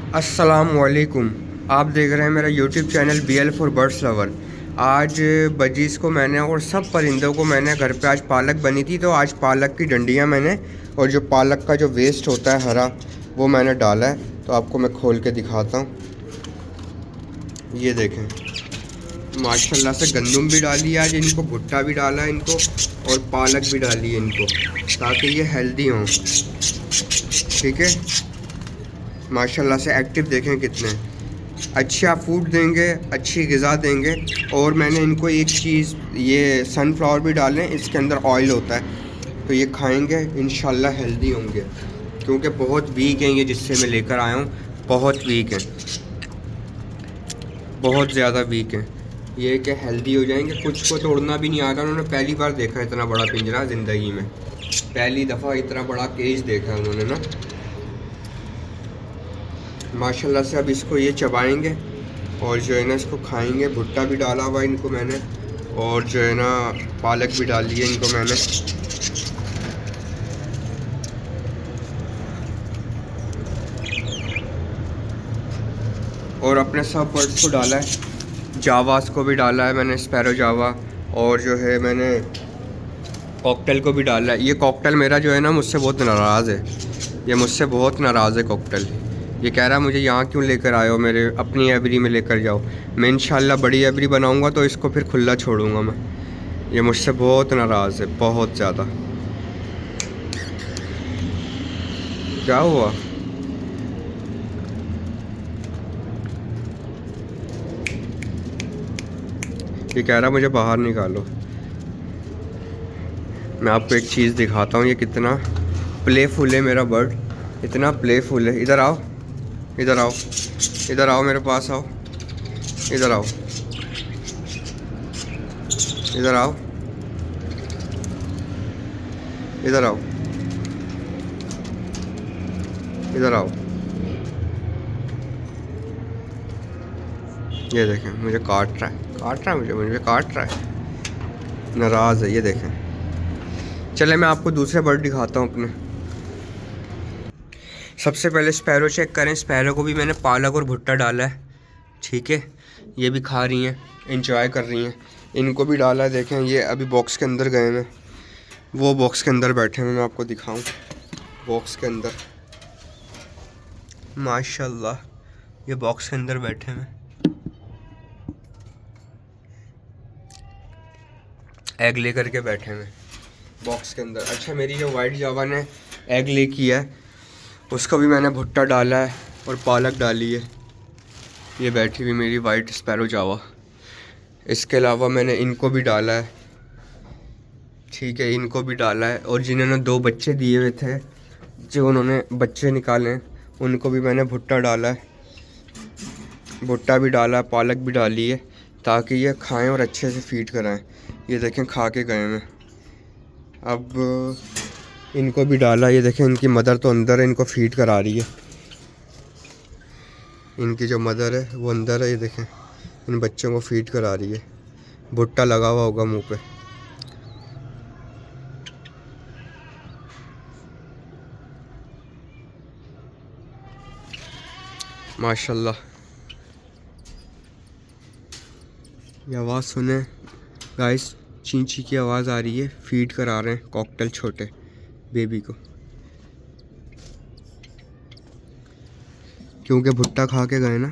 अस्सलामुअलैकुम। आप देख रहे हैं मेरा YouTube channel BL for birds lover. आज बजीज़ को मैंने और सब परिंदों को मैंने घर पे आज पालक बनी थी तो आज पालक की डंडियाँ मैंने और जो पालक का जो वेस्ट होता है हरा वो मैंने डाला है। तो आपको मैं खोल के दिखाता हूँ। ये देखें, माशाल्लाह से गंदम भी डाली है आज इनको, भुट्टा भी डाला है इनको और पालक भी डाली है इनको ताकि ये हेल्दी हों। ठीक है, माशाल्लाह से एक्टिव देखें कितने अच्छा फूड देंगे, अच्छी ग़िज़ा देंगे। और मैंने इनको एक चीज़, ये सनफ्लावर भी डालें, इसके अंदर ऑयल होता है तो ये खाएंगे इंशाल्लाह हेल्दी होंगे। क्योंकि बहुत वीक हैं ये, जिससे मैं लेकर आया हूँ बहुत वीक हैं, बहुत ज़्यादा वीक हैं। ये कि हेल्दी हो जाएंगे। कुछ को तोड़ना भी नहीं आता, उन्होंने पहली बार देखा इतना बड़ा पिंजरा ज़िंदगी में, पहली दफ़ा इतना बड़ा केज देखा है उन्होंने ना। माशाल्लाह से अब इसको ये चबाएंगे और जो है ना इसको खाएंगे। भुट्टा भी डाला हुआ इनको मैंने और जो है ना पालक भी डाली है इनको मैंने। और अपने सब बर्ड्स को डाला है, जावास को भी डाला है मैंने, स्पैरो जावा, और जो है मैंने कॉकटेल को भी डाला है। ये कॉकटेल मेरा जो है ना मुझसे बहुत नाराज़ है, ये मुझसे बहुत नाराज़ है कॉकटेल। ये कह रहा है मुझे यहाँ क्यों लेकर आए हो, मेरे अपनी एवरी में लेकर जाओ। मैं इंशाल्लाह बड़ी एवरी बनाऊँगा तो इसको फिर खुला छोड़ूंगा मैं। ये मुझसे बहुत नाराज़ है, बहुत ज़्यादा। क्या हुआ? ये कह रहा मुझे बाहर निकालो। मैं आपको एक चीज़ दिखाता हूँ, ये कितना प्लेफुल है मेरा बर्ड, इतना प्लेफुल है। इधर आओ, इधर आओ, इधर आओ, मेरे पास आओ, इधर आओ, इधर आओ, इधर आओ, इधर आओ। ये देखें मुझे काट रहा है, काट रहा है, मुझे काट रहा है, नाराज़ है। ये देखें। चले मैं आपको दूसरे बर्ड दिखाता हूँ अपने। सबसे पहले स्पैरो चेक करें। स्पैरो को भी मैंने पालक और भुट्टा डाला है। ठीक है, ये भी खा रही हैं, एंजॉय कर रही हैं। इनको भी डाला है, देखें ये अभी बॉक्स के अंदर गए हैं, वो बॉक्स के अंदर बैठे हैं। मैं आपको दिखाऊं, बॉक्स के अंदर माशाल्लाह ये बॉक्स के अंदर बैठे हैं, एग ले करके बैठे हैं बॉक्स के अंदर। अच्छा, मेरी जो वाइट जावा ने एग ले किया है उसको भी मैंने भुट्टा डाला है और पालक डाली है। ये बैठी हुई मेरी वाइट स्पैरो जावा। इसके अलावा मैंने इनको भी डाला है। ठीक है, इनको भी डाला है। और जिन्होंने 2 बच्चे दिए हुए थे, जो उन्होंने बच्चे निकाले हैं, उनको भी मैंने भुट्टा डाला है, भुट्टा भी डाला है, पालक भी डाली है ताकि ये खाएं और अच्छे से फीड कराएं। ये देखें खा के गए हैं। अब इनको भी डाला, ये देखें इनकी मदर तो अंदर है, इनको फीड करा रही है। इनकी जो मदर है वो अंदर है, ये देखें इन बच्चों को फीड करा रही है। भुट्टा लगा हुआ होगा मुंह पे। माशाल्लाह, ये आवाज़ सुने गाइस, चींची की आवाज़ आ रही है। फीड करा रहे हैं कॉकटेल छोटे बेबी को, क्योंकि भुट्टा खा के गए ना।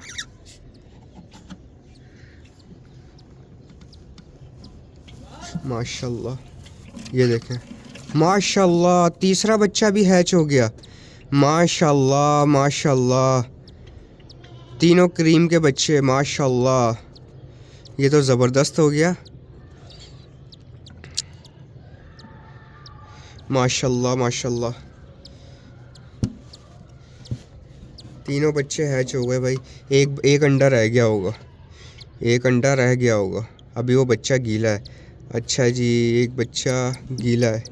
माशाल्लाह, ये देखें, माशाल्लाह तीसरा बच्चा भी हैच हो गया। माशाल्लाह, माशाल्लाह तीनों क्रीम के बच्चे, माशाल्लाह ये तो ज़बरदस्त हो गया। माशाल्लाह, माशाल्लाह तीनों बच्चे हैच हो गए भाई। एक अंडा रह गया होगा, एक अंडा रह गया होगा, अभी वो बच्चा गीला है। अच्छा जी, एक बच्चा गीला है,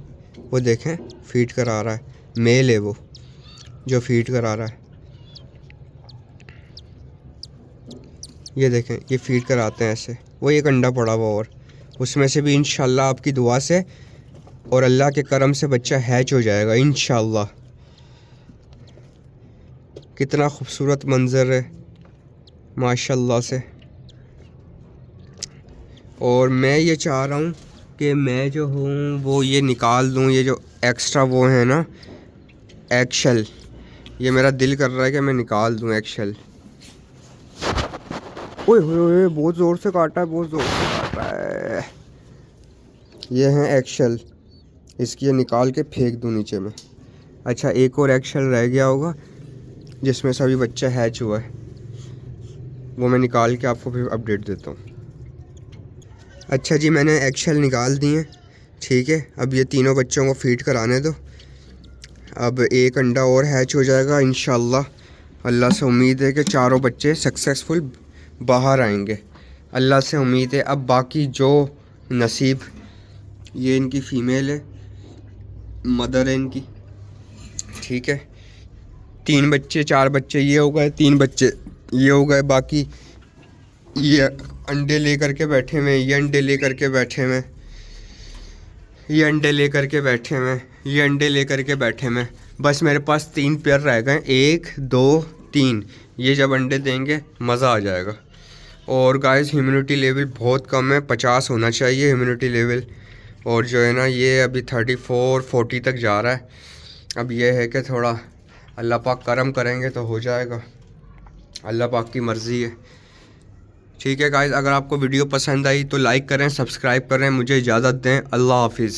वो देखें फीड करा रहा है। मेल है वो जो फीड करा रहा है। ये देखें ये फीड कराते हैं ऐसे। वो एक अंडा पड़ा हुआ और उसमें से भी इंशाल्लाह आपकी दुआ से और अल्लाह के करम से बच्चा हैच हो जाएगा इंशाल्लाह। कितना खूबसूरत मंज़र है माशाल्लाह से। और मैं ये चाह रहा हूँ कि मैं जो हूँ वो ये निकाल दूँ, ये जो एक्स्ट्रा वो है ना एगशेल, ये मेरा दिल कर रहा है कि मैं निकाल दूँ एगशेल। ओए होए बहुत ज़ोर से काटा है, बहुत ज़ोर से काट रहा है। ये हैं एगशेल, इसकी ये निकाल के फेंक दूँ नीचे में। अच्छा एक और एगशेल रह गया होगा जिसमें से अभी बच्चा हैच हुआ है, वो मैं निकाल के आपको फिर अपडेट देता हूँ। अच्छा जी मैंने एगशेल निकाल दिए, ठीक है। अब ये तीनों बच्चों को फीड कराने दो। अब एक अंडा और हैच हो जाएगा इंशाल्लाह। अल्लाह से उम्मीद है कि चारों बच्चे सक्सेसफुल बाहर आएंगे, अल्लाह से उम्मीद है। अब बाकी जो नसीब, ये इनकी फ़ीमेल है, मदर है इनकी, ठीक है। 3 बच्चे 4 बच्चे ये हो गए, 3 बच्चे ये हो गए, बाकी ये अंडे ले करके बैठे हुए, ये अंडे ले करके बैठे हुए, ये अंडे ले करके बैठे हुए, ये अंडे ले करके बैठे हुए। बस मेरे पास 3 पेयर रह गए, 1 2 3। ये जब अंडे देंगे मज़ा आ जाएगा। और गाइस ह्यूमिडिटी लेवल बहुत कम है, 50 होना चाहिए ह्यूमिडिटी लेवल। और जो है ना ये अभी 34-40 तक जा रहा है। अब ये है कि थोड़ा अल्लाह पाक करम करेंगे तो हो जाएगा, अल्लाह पाक की मर्ज़ी है। ठीक है गाइस, अगर आपको वीडियो पसंद आई तो लाइक करें, सब्सक्राइब करें। मुझे इजाज़त दें, अल्लाह हाफिज़।